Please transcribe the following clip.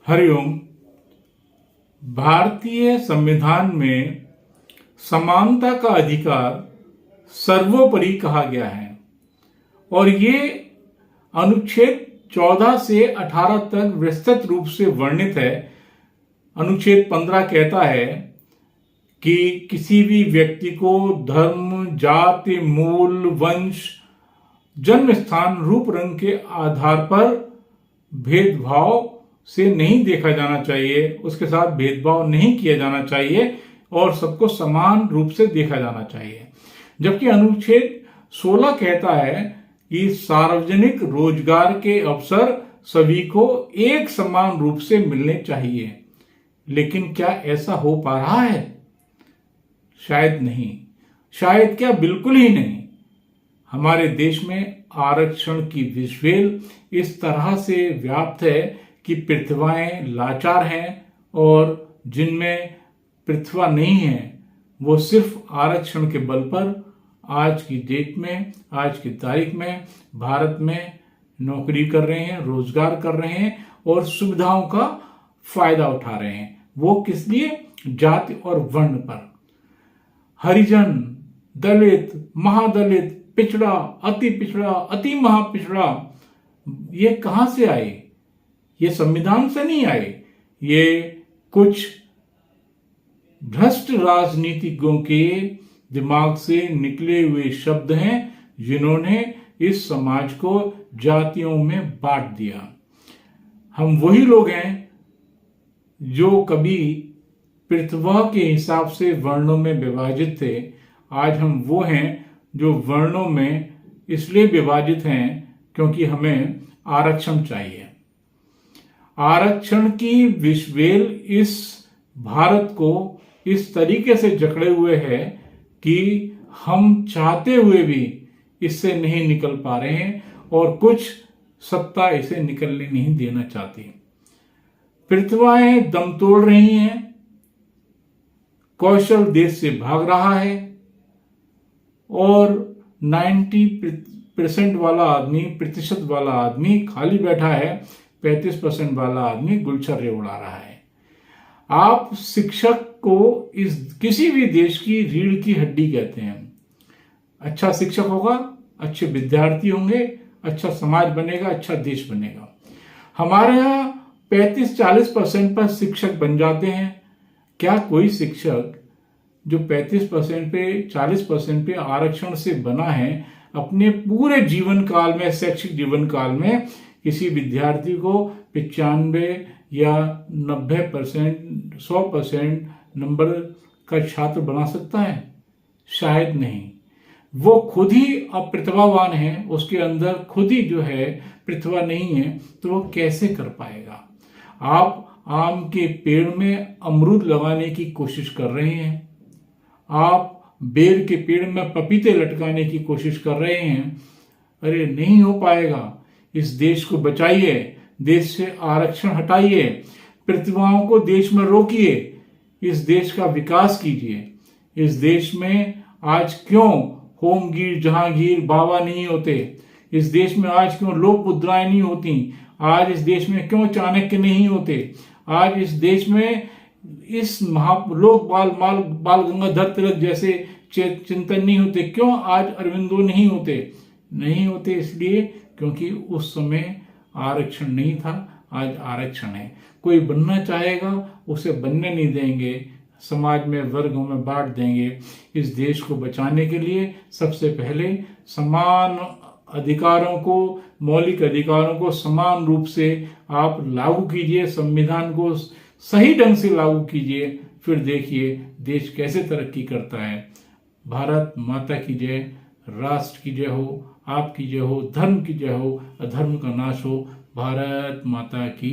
हरिओम। भारतीय संविधान में समानता का अधिकार सर्वोपरि कहा गया है और ये अनुच्छेद 14 से 18 तक विस्तृत रूप से वर्णित है। अनुच्छेद 15 कहता है कि किसी भी व्यक्ति को धर्म, जाति, मूल, वंश, जन्म स्थान, रूप, रंग के आधार पर भेदभाव से नहीं देखा जाना चाहिए, उसके साथ भेदभाव नहीं किया जाना चाहिए और सबको समान रूप से देखा जाना चाहिए। जबकि अनुच्छेद 16 कहता है कि सार्वजनिक रोजगार के अवसर सभी को एक समान रूप से मिलने चाहिए। लेकिन क्या ऐसा हो पा रहा है? शायद नहीं, शायद क्या बिल्कुल ही नहीं। हमारे देश में आरक्षण की विषवेल इस तरह से व्याप्त है कि प्रतिभाएं लाचार हैं और जिनमें प्रतिभा नहीं है वो सिर्फ आरक्षण के बल पर आज की डेट में, आज की तारीख में भारत में नौकरी कर रहे हैं, रोजगार कर रहे हैं और सुविधाओं का फायदा उठा रहे हैं। वो किस लिए? जाति और वर्ण पर। हरिजन, दलित, महादलित, पिछड़ा, अति महापिछड़ा, ये कहां से आए? ये संविधान से नहीं आए। ये कुछ भ्रष्ट राजनीतिज्ञों के दिमाग से निकले हुए शब्द हैं जिन्होंने इस समाज को जातियों में बांट दिया। हम वही लोग हैं जो कभी प्रतिभा के हिसाब से वर्णों में विभाजित थे। आज हम वो हैं जो वर्णों में इसलिए विभाजित हैं क्योंकि हमें आरक्षण चाहिए। आरक्षण की विषवेल इस भारत को इस तरीके से जकड़े हुए है कि हम चाहते हुए भी इससे नहीं निकल पा रहे हैं और कुछ सत्ता इसे निकलने नहीं देना चाहती। प्रतिभाएं दम तोड़ रही हैं, कौशल देश से भाग रहा है और 90% वाला आदमी, प्रतिशत वाला आदमी खाली बैठा है, 35% वाला आदमी गुलछर्रे उड़ा रहा है। आप शिक्षक को इस किसी भी देश की रीढ़ की हड्डी कहते हैं। अच्छा शिक्षक होगा, अच्छे विद्यार्थी होंगे, अच्छा समाज बनेगा, अच्छा देश बनेगा। हमारे यहाँ 35-40% पर शिक्षक बन जाते हैं। क्या कोई शिक्षक जो 35% पे, 40% पे आरक्षण से बना है अपने पूरे जीवन काल में, शैक्षिक जीवन काल में किसी विद्यार्थी को 95 या 90%, 100% नंबर का छात्र बना सकता है? शायद नहीं। वो खुद ही अप्रतिभावान है, उसके अंदर खुद ही जो है प्रतिभा नहीं है, तो वो कैसे कर पाएगा? आप आम के पेड़ में अमरूद लगाने की कोशिश कर रहे हैं, आप बेर के पेड़ में पपीते लटकाने की कोशिश कर रहे हैं। अरे नहीं हो पाएगा। इस देश को बचाइए, देश से आरक्षण हटाइए, प्रतिभाओं को देश में रोकिए, इस देश का विकास कीजिए। इस देश में आज क्यों होमगीर, जहांगीर, बाबा नहीं होते? इस देश में आज क्यों लोक मुद्राएं नहीं होती? आज इस देश में क्यों चाणक्य नहीं होते? आज इस देश में इस महालोक बाल गंगाधर तिलक जैसे चिंतन नहीं होते? क्यों आज अरविंदो नहीं होते? नहीं होते इसलिए क्योंकि उस समय आरक्षण नहीं था, आज आरक्षण है। कोई बनना चाहेगा उसे बनने नहीं देंगे, समाज में वर्गों में बांट देंगे। इस देश को बचाने के लिए सबसे पहले समान अधिकारों को, मौलिक अधिकारों को समान रूप से आप लागू कीजिए, संविधान को सही ढंग से लागू कीजिए, फिर देखिए देश कैसे तरक्की करता है। भारत माता की जय, राष्ट्र की जय हो, आपकी जय हो, धर्म की जय हो, अधर्म का नाश हो। भारत माता की